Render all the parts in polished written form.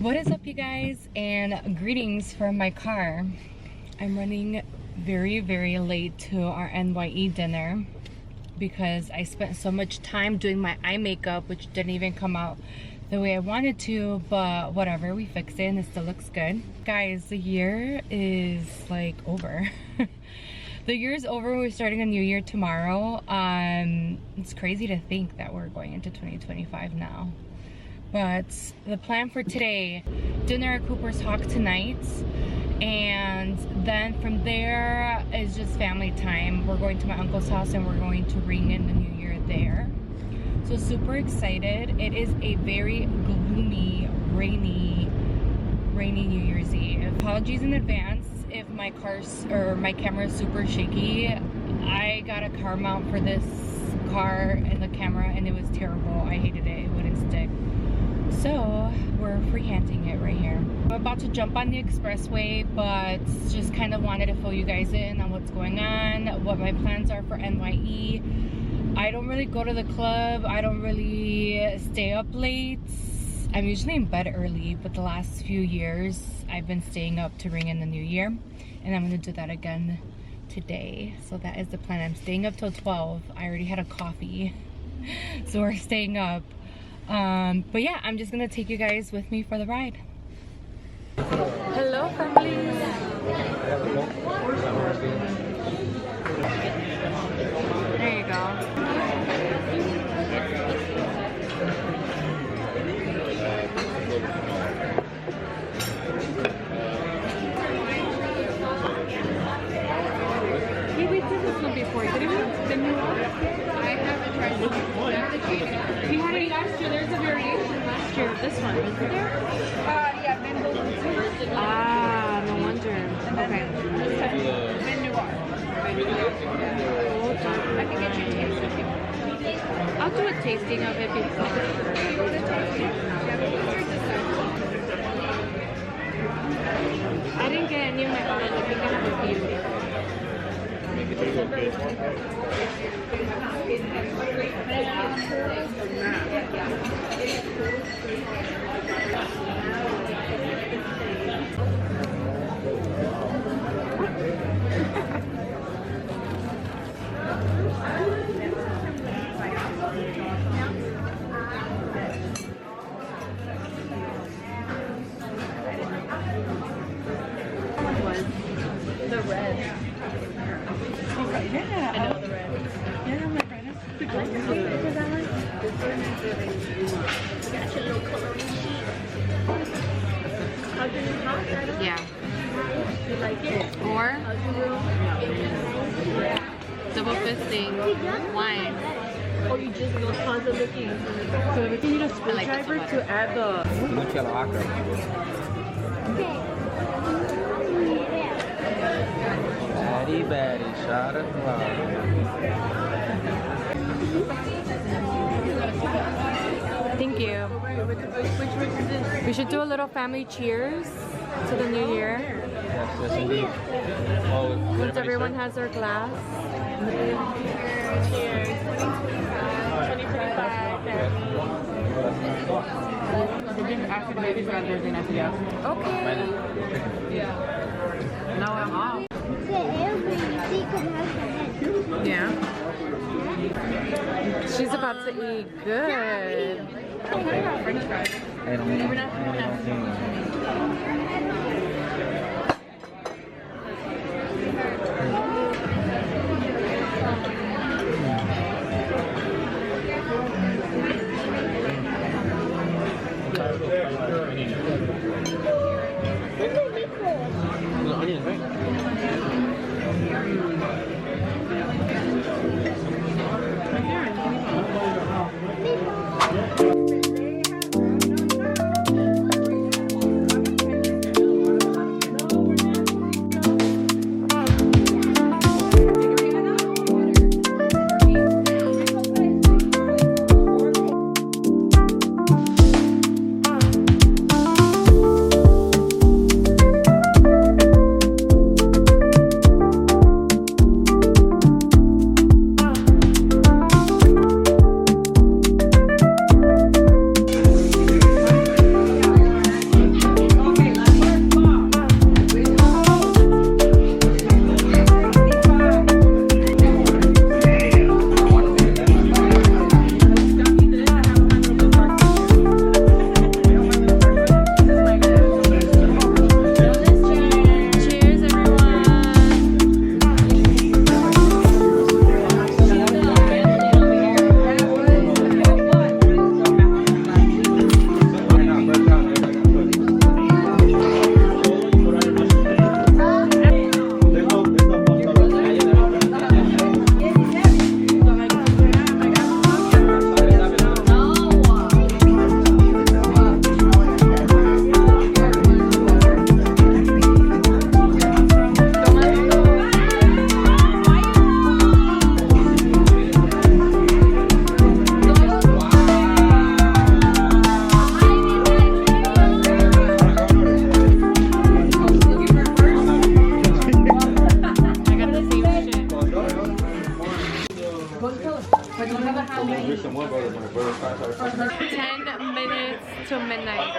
What is up, you guys, and greetings from my car. I'm running very late to our NYE dinner because I spent so much time doing my eye makeup, which didn't even come out the way I wanted to, but whatever, we fixed it and it still looks good. Guys, the year is like over. The year is over. We're starting a new year tomorrow. It's crazy to think that we're going into 2025 now. But the plan for today, dinner at Cooper's Hawk tonight, and then from there is just family time. We're going to my uncle's house and we're going to ring in the new year there. So super excited. It is a very gloomy, rainy New Year's Eve. Apologies in advance if my camera is super shaky. I got a car mount for this car and the camera and it was terrible. I hated it. It wouldn't stick. So we're freehanding it right here. I'm about to jump on the expressway, but just kind of wanted to fill you guys in on what's going on, what my plans are for NYE. I don't really go to the club. I don't really stay up late. I'm usually in bed early, but the last few years I've been staying up to ring in the new year, and I'm gonna do that again today. So that is the plan. I'm staying up till 12. I already had a coffee, so we're staying up. But yeah, I'm just gonna take you guys with me for the ride. Hello, family. There you go. We did this one before, didn't we? The new one? I haven't tried this one. We had it last year. There's a variation last year of this one, isn't there? Yeah, mango. Ah, no wonder. Okay. I can get you a taste of it. I'll do a tasting of it before. I didn't get any of my bottles. I think I have a few. The red. Yeah, I know the red. Yeah, my friend is the green. Yeah. You like it? Or double fisting wine. Or you just go tons of looking. So we can use a screwdriver to add the. Batty, shot of love. Thank you. Which one is this? We should do a little family cheers to the new year. Yes, indeed. Oh, Once everyone has their glass. Cheers. 2025. After the baby's got Thursday night, yeah. Okay. Yeah. Now I'm off. Yeah. She's about to eat good. French fries. We're not onions, right?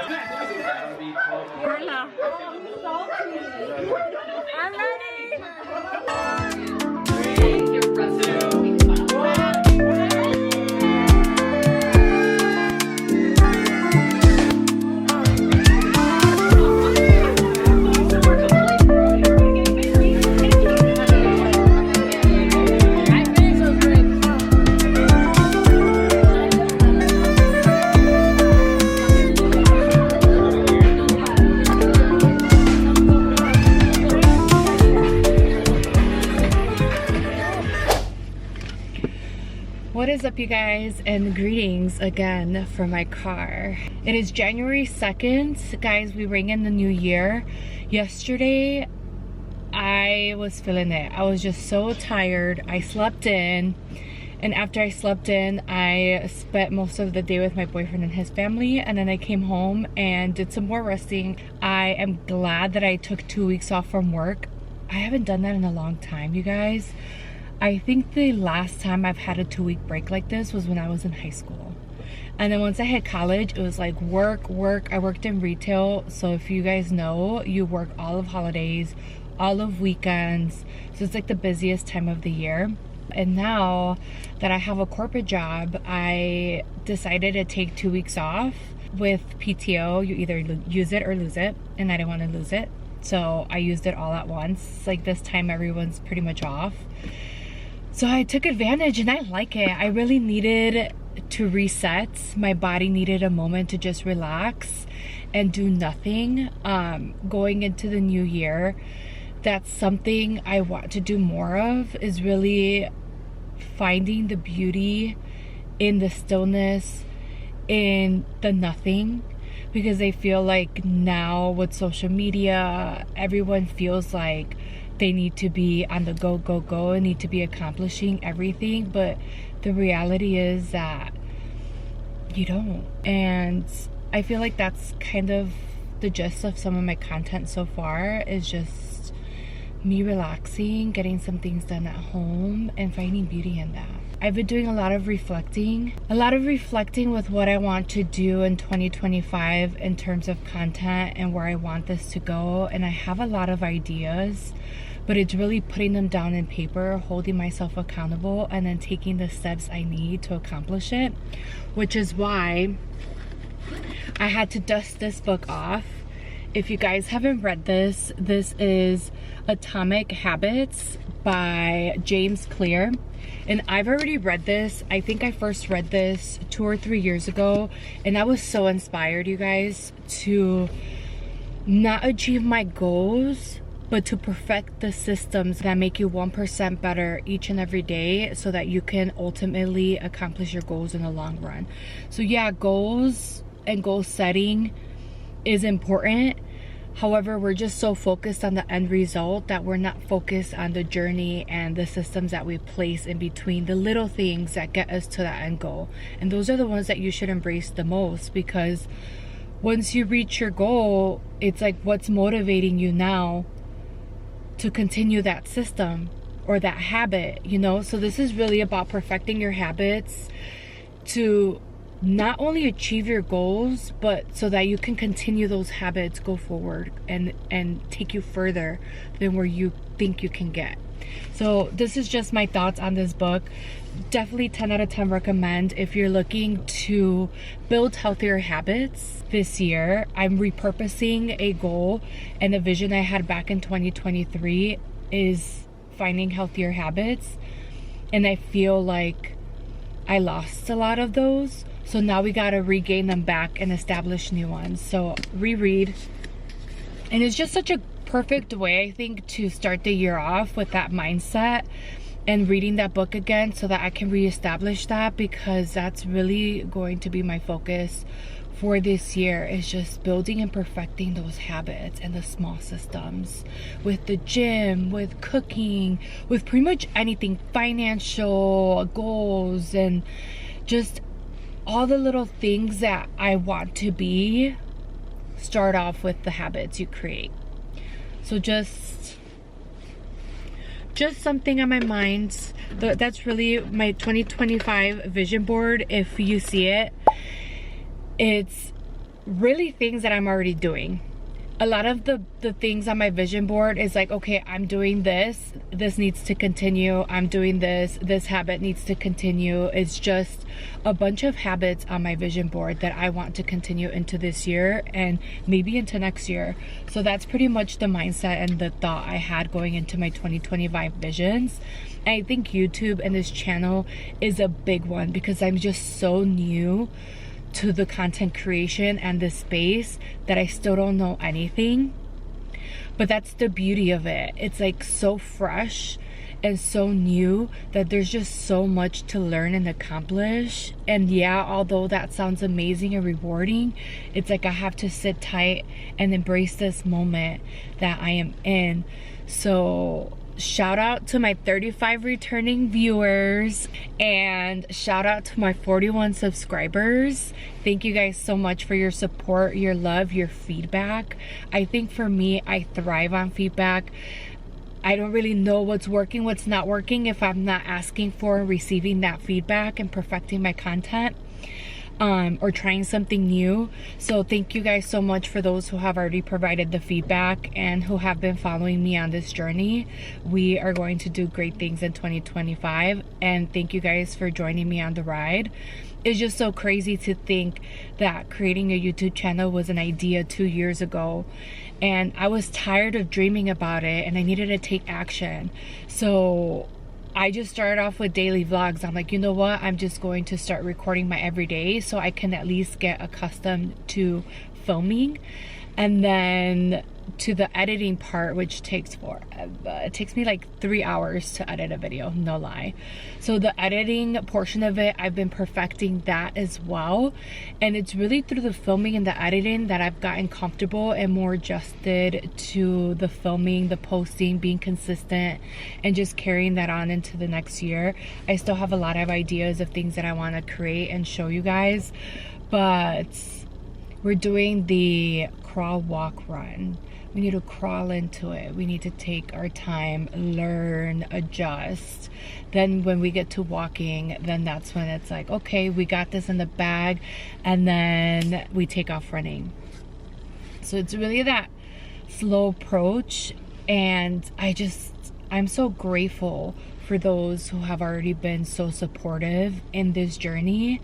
Carla. I'm ready. What is up, you guys, and greetings again from my car. It is January 2nd. Guys, we ring in the new year. Yesterday, I was feeling it. I was just so tired. I slept in, and after I slept in, I spent most of the day with my boyfriend and his family, and then I came home and did some more resting. I am glad that I took 2 weeks off from work. I haven't done that in a long time, you guys. I think the last time I've had a 2-week break like this was when I was in high school. And then once I hit college, it was like work. I worked in retail. So if you guys know, you work all of holidays, all of weekends. So it's like the busiest time of the year. And now that I have a corporate job, I decided to take 2 weeks off. With PTO, you either use it or lose it. And I didn't want to lose it. So I used it all at once. Like this time, everyone's pretty much off. So I took advantage and I like it. I really needed to reset. My body needed a moment to just relax and do nothing. Going into the new year, that's something I want to do more of, is really finding the beauty in the stillness, in the nothing. Because I feel like now with social media, everyone feels like they need to be on the go, and need to be accomplishing everything. But the reality is that you don't. And I feel like that's kind of the gist of some of my content so far, is just me relaxing, getting some things done at home, and finding beauty in that. I've been doing a lot of reflecting with what I want to do in 2025 in terms of content and where I want this to go. And I have a lot of ideas, but it's really putting them down in paper, holding myself accountable, and then taking the steps I need to accomplish it, which is why I had to dust this book off. If you guys haven't read this, this is Atomic Habits by James Clear. And I've already read this. I think I first read this 2 or 3 years ago, and I was so inspired, you guys, to not achieve my goals, but to perfect the systems that make you 1% better each and every day, so that you can ultimately accomplish your goals in the long run. So yeah, goals and goal setting is important. However, we're just so focused on the end result that we're not focused on the journey and the systems that we place in between, the little things that get us to that end goal. And those are the ones that you should embrace the most, because once you reach your goal, it's like, what's motivating you now to continue that system or that habit, you know? So this is really about perfecting your habits to not only achieve your goals, but so that you can continue those habits, go forward, and take you further than where you think you can get. So this is just my thoughts on this book. Definitely 10 out of 10 recommend if you're looking to build healthier habits this year. I'm repurposing a goal and a vision I had back in 2023 is finding healthier habits, and I feel like I lost a lot of those. So now we gotta regain them back and establish new ones. So reread. And it's just such a perfect way, I think, to start the year off with that mindset and reading that book again, so that I can reestablish that, because that's really going to be my focus for this year, is just building and perfecting those habits and the small systems with the gym, with cooking, with pretty much anything, financial goals, and just all the little things that I want to be. Start off with the habits you create. So just something on my mind. That's really my 2025 vision board. If you see it, it's really things that I'm already doing. A lot of the things on my vision board is like, okay, I'm doing this needs to continue. I'm doing this habit needs to continue. It's just a bunch of habits on my vision board that I want to continue into this year and maybe into next year. So that's pretty much the mindset and the thought I had going into my 2025 visions. And I think YouTube and this channel is a big one because I'm just so new to the content creation and the space that I still don't know anything. But that's the beauty of it. It's like so fresh and so new that there's just so much to learn and accomplish. And yeah, although that sounds amazing and rewarding, it's like I have to sit tight and embrace this moment that I am in. So shout out to my 35 returning viewers and shout out to my 41 subscribers. Thank you guys so much for your support, your love, your feedback. I think for me, I thrive on feedback. I don't really know what's working, what's not working if I'm not asking for and receiving that feedback and perfecting my content. Or trying something new. So thank you guys so much for those who have already provided the feedback and who have been following me on this journey. We are going to do great things in 2025, and thank you guys for joining me on the ride. It's just so crazy to think that creating a YouTube channel was an idea 2 years ago, and I was tired of dreaming about it and I needed to take action. So I just started off with daily vlogs. I'm like, you know what? I'm just going to start recording my everyday so I can at least get accustomed to filming. And then to the editing part, which takes forever. It takes me like 3 hours to edit a video, no lie. So the editing portion of it, I've been perfecting that as well. And it's really through the filming and the editing that I've gotten comfortable and more adjusted to the filming, the posting, being consistent, and just carrying that on into the next year. I still have a lot of ideas of things that I want to create and show you guys, but we're doing the crawl, walk, run. We need to crawl into it. We need to take our time, learn, adjust. Then when we get to walking, then that's when it's like, okay, we got this in the bag, and then we take off running. So it's really that slow approach, and I'm so grateful for those who have already been so supportive in this journey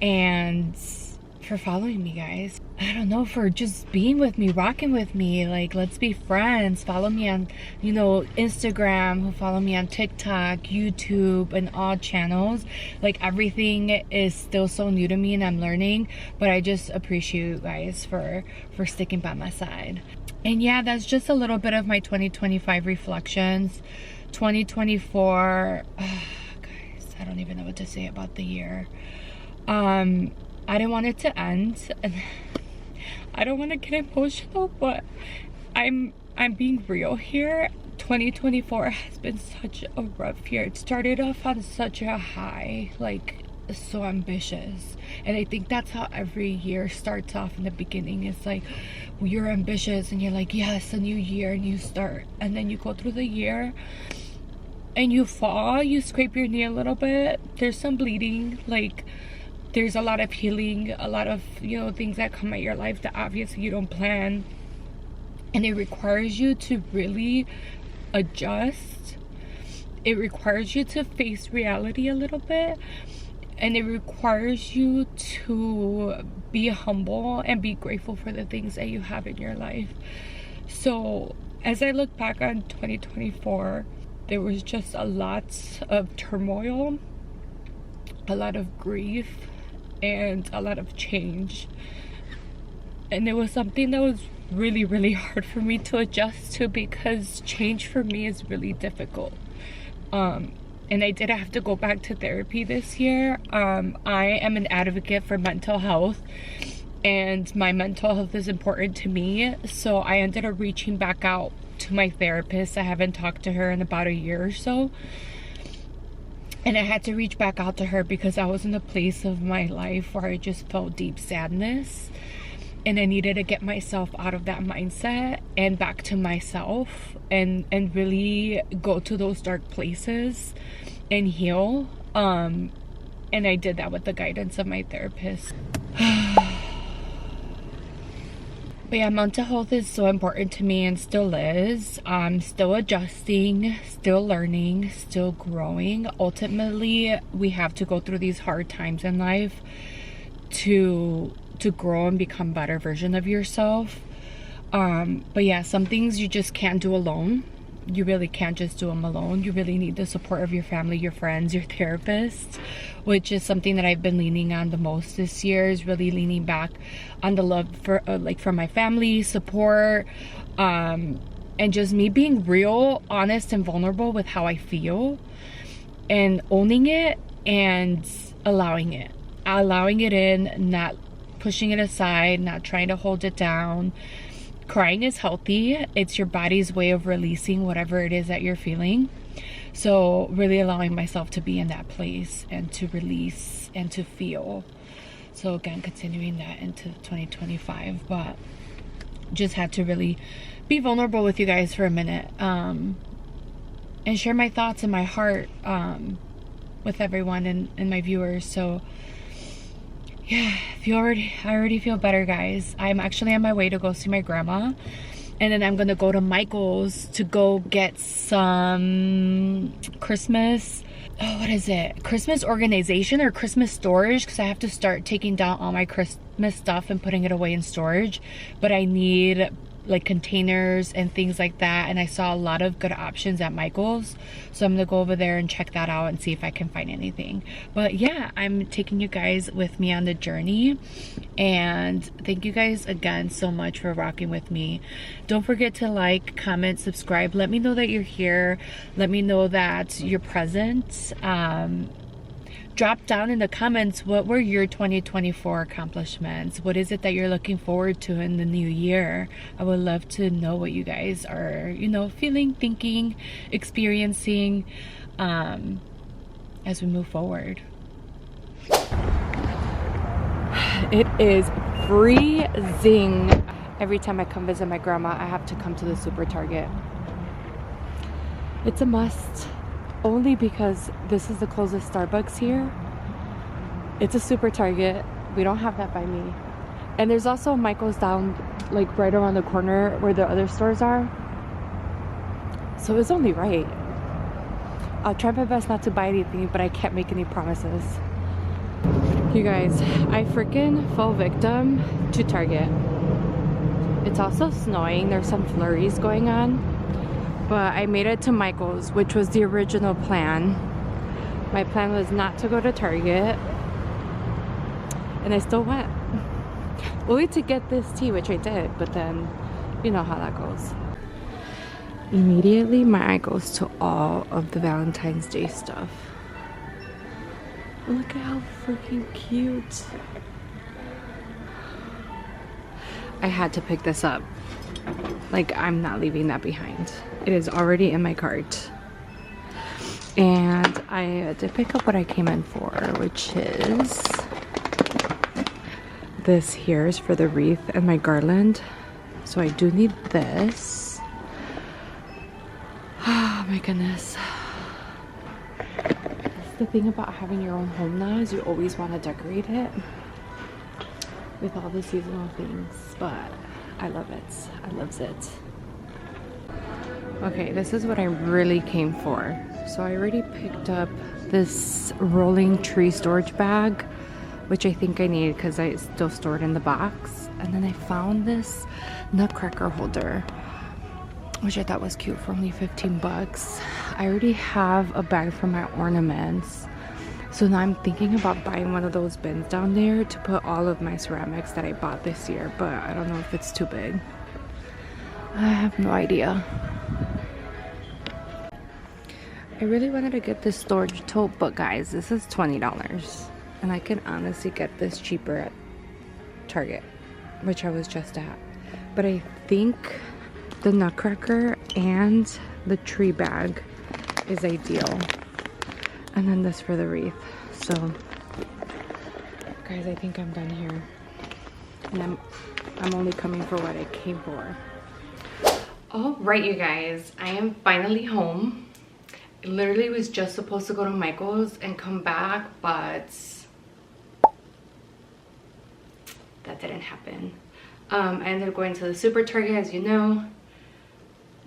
and for following me, guys. I don't know, for just being with me, rocking with me. Like, let's be friends. Follow me on, Instagram, who follow me on TikTok, YouTube, and all channels. Like, everything is still so new to me and I'm learning, but I just appreciate you guys for sticking by my side. And yeah, that's just a little bit of my 2025 reflections. 2024, guys, I don't even know what to say about the year. I didn't want it to end, and I don't want to get emotional, but I'm being real here. 2024 has been such a rough year. It started off on such a high, like so ambitious, and I think that's how every year starts off in the beginning. It's like you're ambitious and you're like, yes, a new year, new start, and then you go through the year and you fall, you scrape your knee a little bit, there's some bleeding, like there's a lot of healing, a lot of, things that come at your life that obviously you don't plan. And it requires you to really adjust. It requires you to face reality a little bit. And it requires you to be humble and be grateful for the things that you have in your life. So as I look back on 2024, there was just a lot of turmoil, a lot of grief, and a lot of change. And it was something that was really, really hard for me to adjust to, because change for me is really difficult. And I did have to go back to therapy this year. I am an advocate for mental health, and my mental health is important to me. So I ended up reaching back out to my therapist. I haven't talked to her in about a year or so. And I had to reach back out to her because I was in a place of my life where I just felt deep sadness. And I needed to get myself out of that mindset and back to myself and really go to those dark places and heal. And I did that with the guidance of my therapist. But yeah, mental health is so important to me and still is. I'm still adjusting, still learning, still growing. Ultimately, we have to go through these hard times in life to grow and become better version of yourself. But yeah, some things you just can't do alone. You really can't just do them alone. You really need the support of your family, your friends, your therapist, which is something that I've been leaning on the most this year, is really leaning back on the love for from my family, support, and just me being real, honest, and vulnerable with how I feel, and owning it and allowing it in, not pushing it aside, not trying to hold it down. Crying is healthy. It's your body's way of releasing whatever it is that you're feeling. So really allowing myself to be in that place and to release and to feel. So again, continuing that into 2025, but just had to really be vulnerable with you guys for a minute, and share my thoughts and my heart with everyone and my viewers. So yeah, I already feel better, guys. I'm actually on my way to go see my grandma, and then I'm gonna go to Michael's to go get some Christmas, what is it, Christmas organization or Christmas storage, because I have to start taking down all my Christmas stuff and putting it away in storage. But I need like containers and things like that, and I saw a lot of good options at Michael's, so I'm gonna go over there and check that out and see if I can find anything. But yeah, I'm taking you guys with me on the journey, and thank you guys again so much for rocking with me. Don't forget to like, comment, subscribe. Let me know that you're here. Let me know that you're present. Drop down in the comments, what were your 2024 accomplishments? What is it that you're looking forward to in the new year? I would love to know what you guys are, you know, feeling, thinking, experiencing, as we move forward. It is freezing. Every time I come visit my grandma, I have to come to the Super Target. It's a must. Only because this is the closest Starbucks here. It's a Super Target. We don't have that by me. And there's also Michael's down, like right around the corner where the other stores are. So it's only right. I'll try my best not to buy anything, but I can't make any promises. You guys, I freaking fell victim to Target. It's also snowing. There's some flurries going on. But I made it to Michael's, which was the original plan. My plan was not to go to Target, and I still went. Only to get this tea, which I did, but then you know how that goes. Immediately my eye goes to all of the Valentine's Day stuff. Look at how freaking cute. I had to pick this up. Like, I'm not leaving that behind. It is already in my cart. And I did pick up what I came in for, which is this here is for the wreath and my garland. So I do need this. Oh my goodness. That's the thing about having your own home now, is you always want to decorate it with all the seasonal things, but I love it. I loves it. Okay, this is what I really came for. So I already picked up this rolling tree storage bag, which I think I need because I still stored in the box. And then I found this nutcracker holder, which I thought was cute for only 15 bucks. I already have a bag for my ornaments. So now I'm thinking about buying one of those bins down there to put all of my ceramics that I bought this year, but I don't know if it's too big. I have no idea. I really wanted to get this storage tote, but guys, this is $20. And I can honestly get this cheaper at Target, which I was just at. But I think the nutcracker and the tree bag is ideal. And then this for the wreath. So guys, I think I'm done here. And I'm only coming for what I came for. All right, you guys, I am finally home. I literally was just supposed to go to Michael's and come back, but that didn't happen. I ended up going to the Super Target, as you know.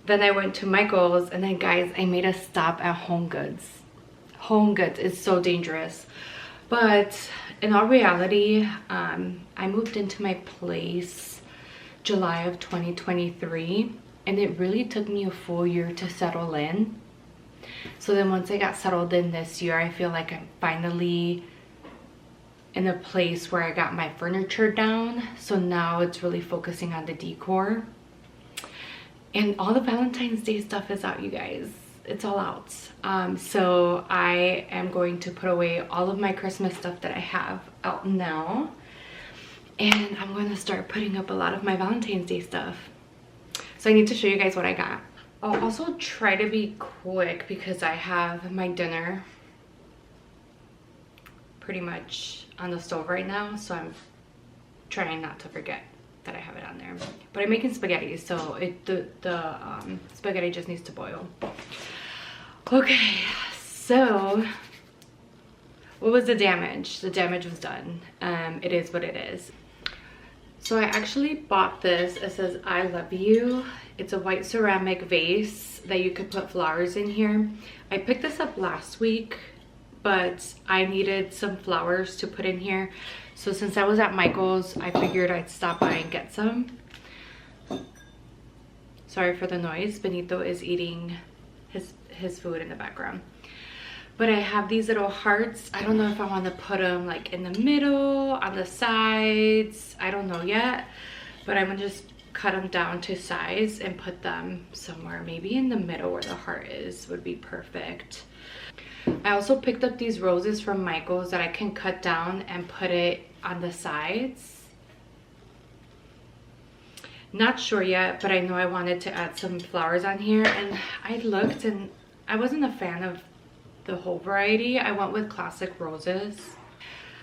Then I went to Michael's, and then guys, I made a stop at Home Goods. Home Goods is so dangerous. But in all reality, I moved into my place July of 2023, and it really took me a full year to settle in. So then once I got settled in this year, I feel like I'm finally in a place where I got my furniture down. So now it's really focusing on the decor. And all the Valentine's Day stuff is out, you guys. It's all out. So I am going to put away all of my Christmas stuff that I have out now. And I'm going to start putting up a lot of my Valentine's Day stuff. So I need to show you guys what I got. I'll also try to be quick because I have my dinner pretty much on the stove right now. So I'm trying not to forget that I have it on there. But I'm making spaghetti, so the spaghetti just needs to boil. Okay, so what was the damage? The damage was done. It is what it is. So I actually bought this. It says I love you. It's a white ceramic vase that you could put flowers in here. I picked this up last week, but I needed some flowers to put in here. So since I was at Michael's, I figured I'd stop by and get some. Sorry for the noise. Benito is eating his food in the background. But I have these little hearts. I don't know if I want to put them like in the middle, on the sides. I don't know yet. But I'm going to just cut them down to size and put them somewhere. Maybe in the middle where the heart is would be perfect. I also picked up these roses from Michael's that I can cut down and put it on the sides. Not sure yet, but I know I wanted to add some flowers on here. And I looked and I wasn't a fan of the whole variety. I went with classic roses.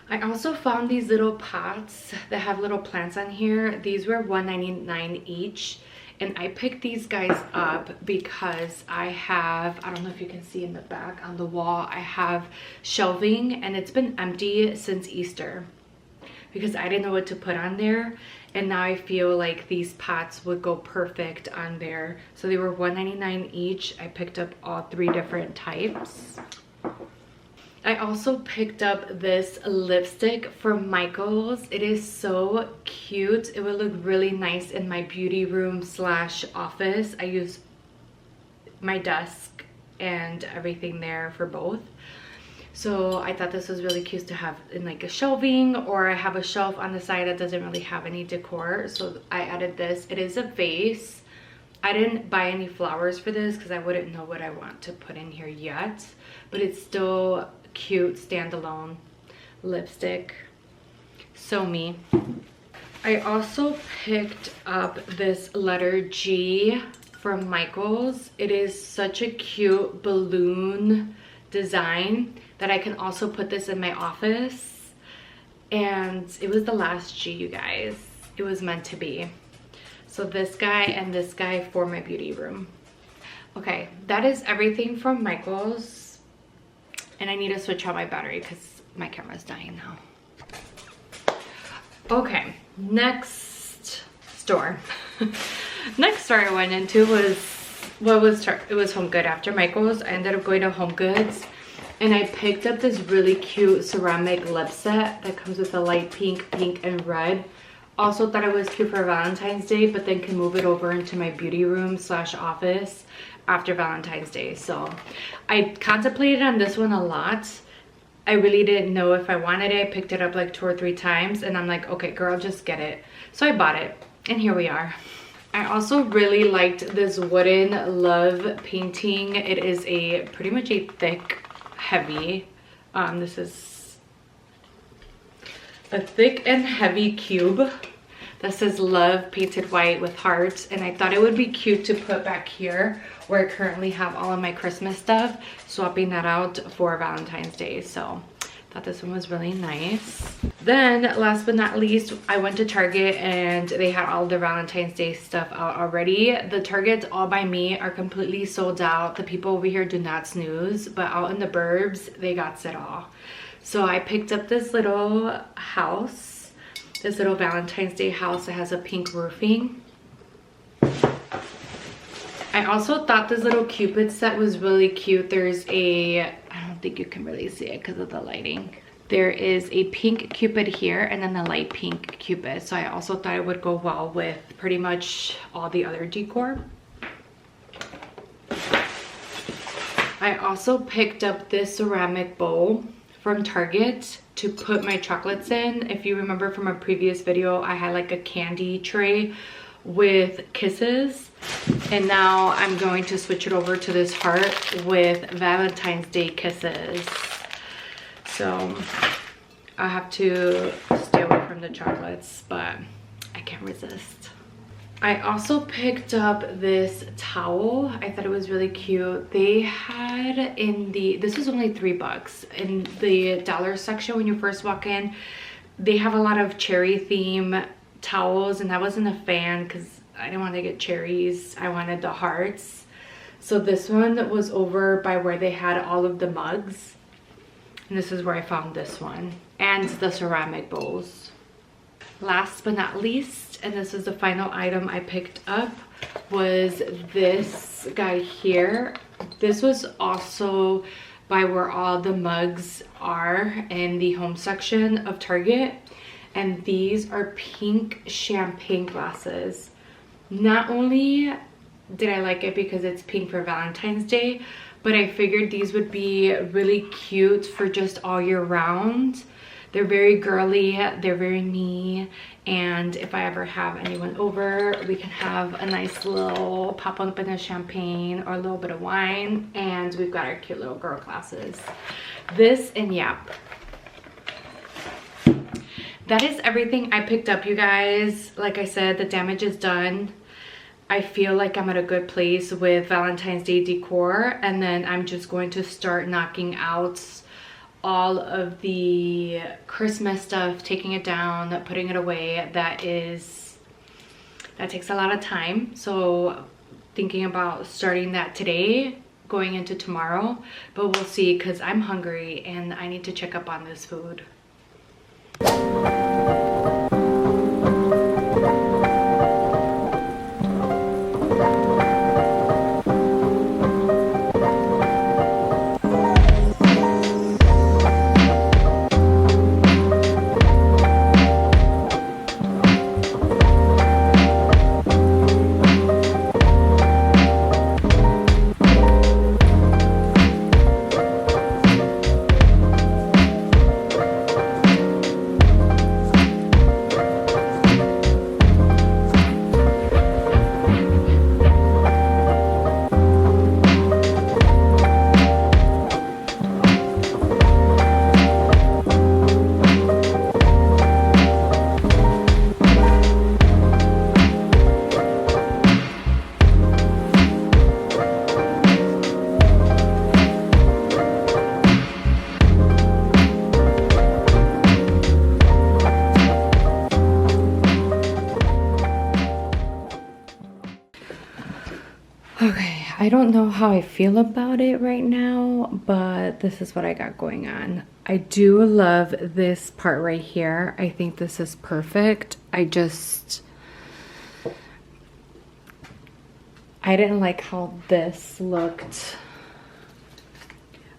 I also found these little pots that have little plants on here. These were $1.99 each. And I picked these guys up because I have, I don't know if you can see in the back on the wall, I have shelving and it's been empty since Easter because I didn't know what to put on there. And now I feel like these pots would go perfect on there. So they were $1.99 each. I picked up all 3 different types. I also picked up this lipstick from Michael's. It is so cute. It would look really nice in my beauty room / office. I use my desk and everything there for both. So I thought this was really cute to have in like a shelving, or I have a shelf on the side that doesn't really have any decor. So I added this. It is a vase. I didn't buy any flowers for this because I wouldn't know what I want to put in here yet. But it's still cute standalone lipstick. So me. I also picked up this letter G from Michael's. It is such a cute balloon design that I can also put this in my office. And it was the last G, you guys. It was meant to be. So this guy and this guy for my beauty room. Okay, that is everything from Michael's. And I need to switch out my battery because my camera's dying now. Okay, next store. Next store I went into was, it was Home Goods after Michael's. I ended up going to Home Goods and I picked up this really cute ceramic lip set that comes with a light pink, and red. Also thought it was cute for Valentine's Day, but then can move it over into my beauty room / office after Valentine's Day. So I contemplated on this one a lot. I really didn't know if I wanted it. I picked it up like 2 or 3 times and I'm like, okay girl, just get it. So I bought it and here we are. I also really liked this wooden love painting. It is a pretty much a thick, heavy, this is a thick and heavy cube that says love painted white with hearts. And I thought it would be cute to put back here where I currently have all of my Christmas stuff, swapping that out for Valentine's Day. So I thought this one was really nice. Then last but not least, I went to Target and they had all the Valentine's Day stuff out already. The Targets all by me are completely sold out. The people over here do not snooze, but out in the burbs, they got it all. So I picked up this little house. this little Valentine's Day house that has a pink roofing. I also thought this little Cupid set was really cute. There's a, I don't think you can really see it because of the lighting. There is a pink Cupid here and then a light pink Cupid. So I also thought it would go well with pretty much all the other decor. I also picked up this ceramic bowl from Target to put my chocolates in. If you remember from a previous video, I had like a candy tray with kisses, and now I'm going to switch it over to this heart with Valentine's Day kisses. So I have to stay away from the chocolates, but I can't resist. I also picked up this towel. I thought it was really cute. They had in the, this was only $3 in the dollar section when you first walk in. They have a lot of cherry theme towels, and I wasn't a fan because I didn't want to get cherries. I wanted the hearts. So this one was over by where they had all of the mugs. And this is where I found this one. And the ceramic bowls. Last but not least, and this is the final item I picked up, was this guy here. This was also by where all the mugs are in the home section of Target. And these are pink champagne glasses. Not only did I like it because it's pink for Valentine's Day, but I figured these would be really cute for just all year round. They're very girly, they're very me, and if I ever have anyone over, we can have a nice little pop open of champagne or a little bit of wine, and we've got our cute little girl glasses. This and yep. That is everything I picked up, you guys. Like I said, the damage is done. I feel like I'm at a good place with Valentine's Day decor, and then I'm just going to start knocking out all of the Christmas stuff, taking it down, putting it away. That takes a lot of time. So thinking about starting that today, going into tomorrow, but we'll see, because I'm hungry and I need to check up on this food. Okay, I don't know how I feel about it right now, but this is what I got going on. I do love this part right here. I think this is perfect. I didn't like how this looked.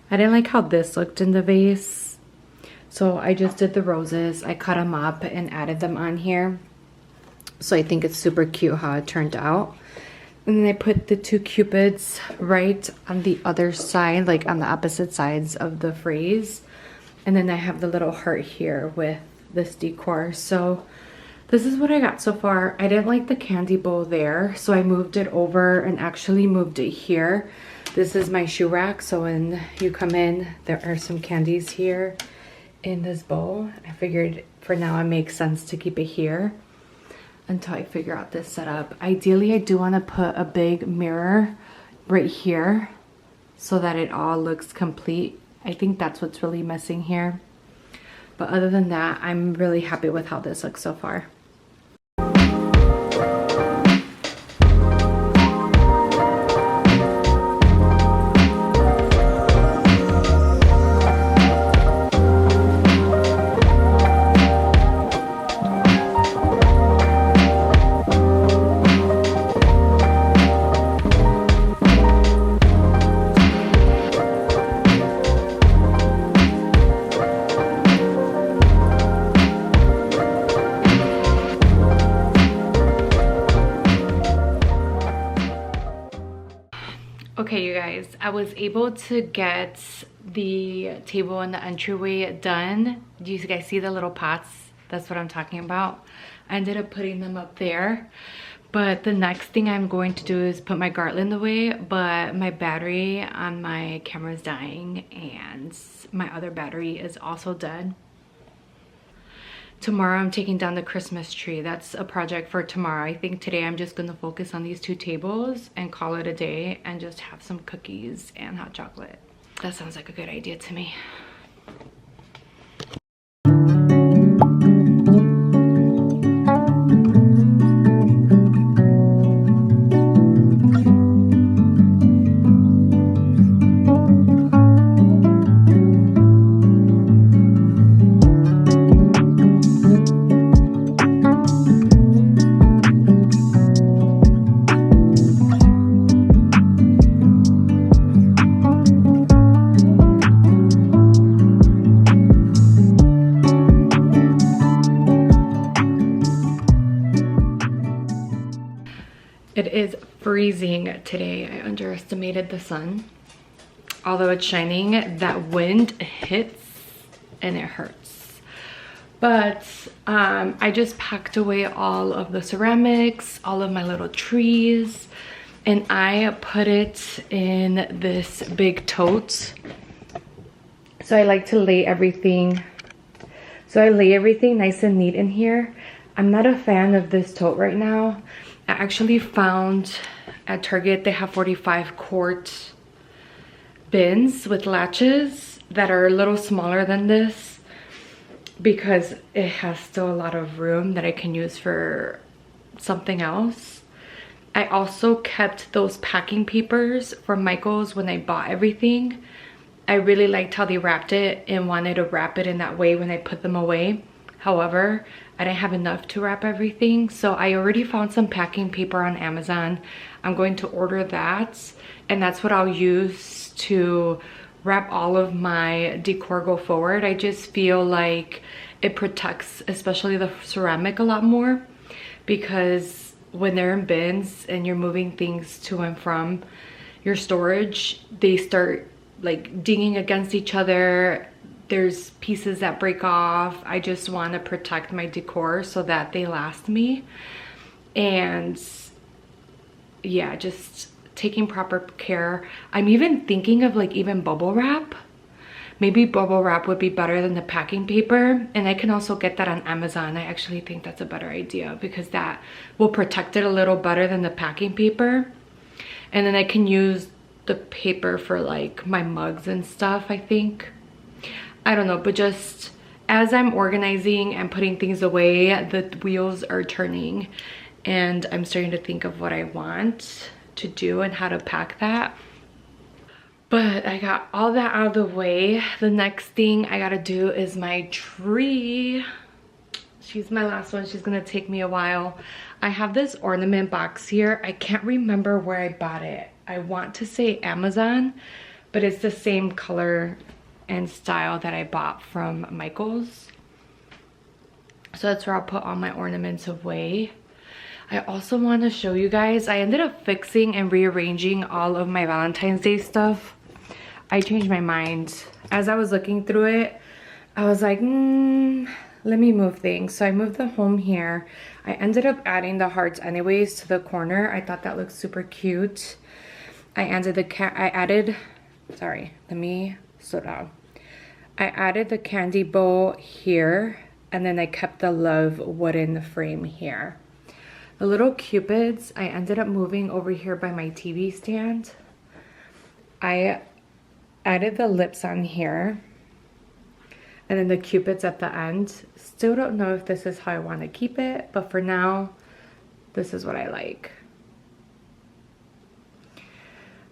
I didn't like how this looked in the vase. So I just did the roses. I cut them up and added them on here. So I think it's super cute how it turned out. And then I put the two cupids right on the other side, like on the opposite sides of the phrase. And then I have the little heart here with this decor. So this is what I got so far. I didn't like the candy bowl there, so I moved it over and actually moved it here. This is my shoe rack, so when you come in, there are some candies here in this bowl. I figured for now it makes sense to keep it here until I figure out this setup. Ideally, I do want to put a big mirror right here so that it all looks complete. I think that's what's really missing here. But other than that, I'm really happy with how this looks so far. Okay, you guys, I was able to get the table in the entryway done. Do you guys see the little pots? That's what I'm talking about. I ended up putting them up there. But the next thing I'm going to do is put my garland away, but my battery on my camera is dying and my other battery is also dead. Tomorrow I'm taking down the Christmas tree. That's a project for tomorrow. I think today I'm just gonna focus on these 2 tables and call it a day and just have some cookies and hot chocolate. That sounds like a good idea to me. It is freezing today. I underestimated the sun. Although it's shining, that wind hits and it hurts. But I just packed away all of the ceramics, all of my little trees, and I put it in this big tote. So I like to lay everything. So I lay everything nice and neat in here. I'm not a fan of this tote right now. I actually found at Target they have 45 quart bins with latches that are a little smaller than this because it has still a lot of room that I can use for something else. I also kept those packing papers from Michael's when I bought everything. I really liked how they wrapped it and wanted to wrap it in that way when I put them away. However, I didn't have enough to wrap everything, so I already found some packing paper on Amazon. I'm going to order that, and that's what I'll use to wrap all of my decor go forward. I just feel like it protects especially the ceramic a lot more, because when they're in bins and you're moving things to and from your storage, they start like dinging against each other. There's pieces that break off. I just want to protect my decor so that they last me. And yeah, just taking proper care. I'm even thinking of like even bubble wrap. Maybe bubble wrap would be better than the packing paper, and I can also get that on Amazon. I actually think that's a better idea because that will protect it a little better than the packing paper. And then I can use the paper for like my mugs and stuff, I think. I don't know, but just as I'm organizing and putting things away, the wheels are turning and I'm starting to think of what I want to do and how to pack that. But I got all that out of the way. The next thing I gotta do is my tree. She's my last one. She's gonna take me a while. I have this ornament box here. I can't remember where I bought it. I want to say Amazon, but it's the same color and style that I bought from Michael's. So that's where I'll put all my ornaments away. I also want to show you guys, I ended up fixing and rearranging all of my Valentine's Day stuff. I changed my mind. As I was looking through it, I was like, let me move things. So I moved the home here. I ended up adding the hearts anyways to the corner. I thought that looked super cute. I added, sorry, let me slow down. I added the candy bowl here, and then I kept the love wooden frame here. The little cupids I ended up moving over here by my TV stand. I added the lips on here, and then the cupids at the end. Still don't know if this is how I want to keep it, but for now, this is what I like.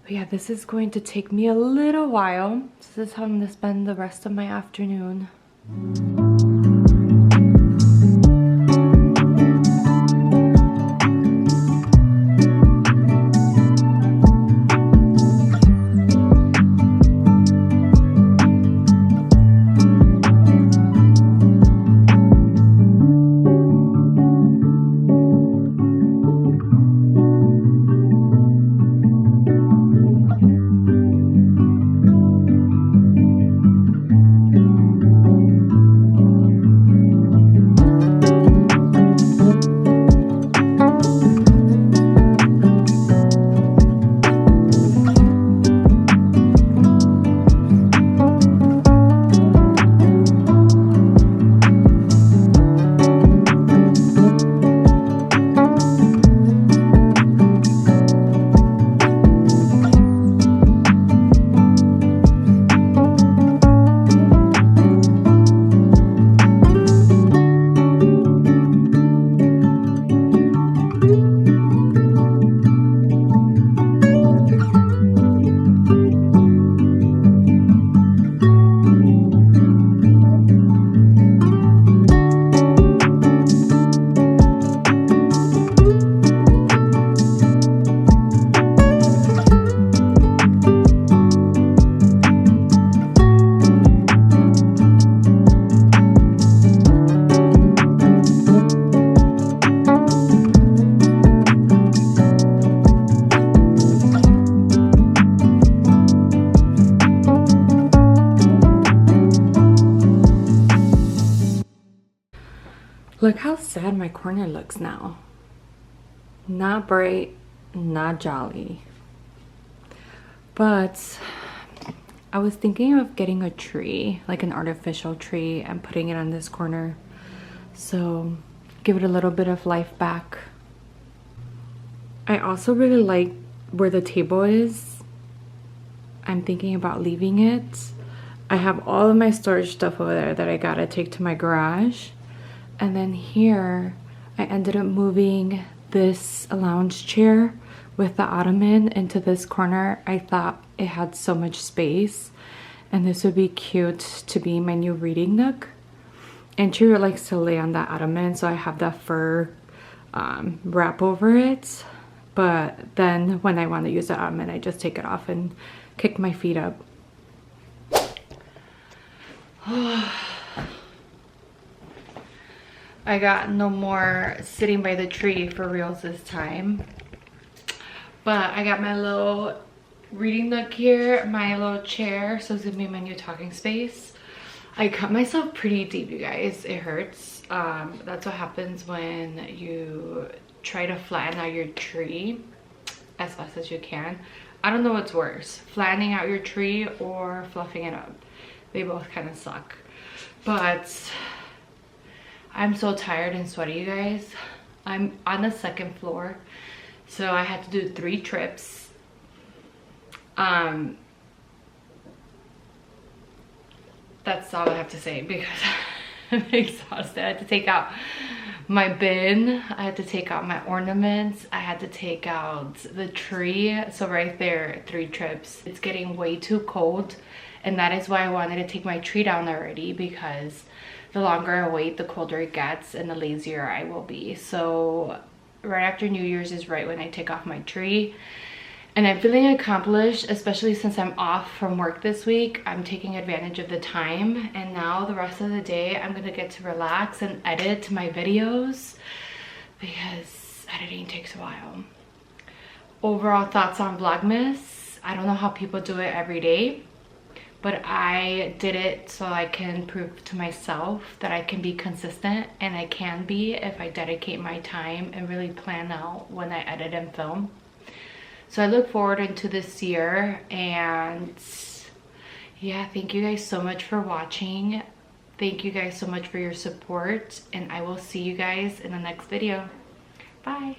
But yeah, this is going to take me a little while. This is how I'm going to spend the rest of my afternoon. Look how sad my corner looks now. Not bright, not jolly. But I was thinking of getting a tree, like an artificial tree, and putting it on this corner. So give it a little bit of life back. I also really like where the table is. I'm thinking about leaving it. I have all of my storage stuff over there that I gotta take to my garage. And then here, I ended up moving this lounge chair with the ottoman into this corner. I thought it had so much space and this would be cute to be my new reading nook. And she likes to lay on that ottoman, so I have that fur wrap over it. But then when I want to use the ottoman, I just take it off and kick my feet up. I got no more sitting by the tree for reals this time. But I got my little reading nook here, my little chair, so it's gonna be my new talking space. I cut myself pretty deep, you guys. It hurts. That's what happens when you try to flatten out your tree as fast as you can. I don't know what's worse, flattening out your tree or fluffing it up. They both kind of suck. But I'm so tired and sweaty, you guys. I'm on the 2nd floor, so I had to do 3 trips. That's all I have to say because I'm exhausted. I had to take out my bin, I had to take out my ornaments, I had to take out the tree. So right there, 3 trips. It's getting way too cold, and that is why I wanted to take my tree down already, because the longer I wait, the colder it gets and the lazier I will be. So right after New Year's is right when I take off my tree. And I'm feeling accomplished, especially since I'm off from work this week. I'm taking advantage of the time, and now the rest of the day I'm gonna get to relax and edit my videos because editing takes a while. Overall thoughts on Vlogmas. I don't know how people do it every day, but I did it so I can prove to myself that I can be consistent, and I can be if I dedicate my time and really plan out when I edit and film. So I look forward into this year, and yeah, thank you guys so much for watching. Thank you guys so much for your support, and I will see you guys in the next video. Bye.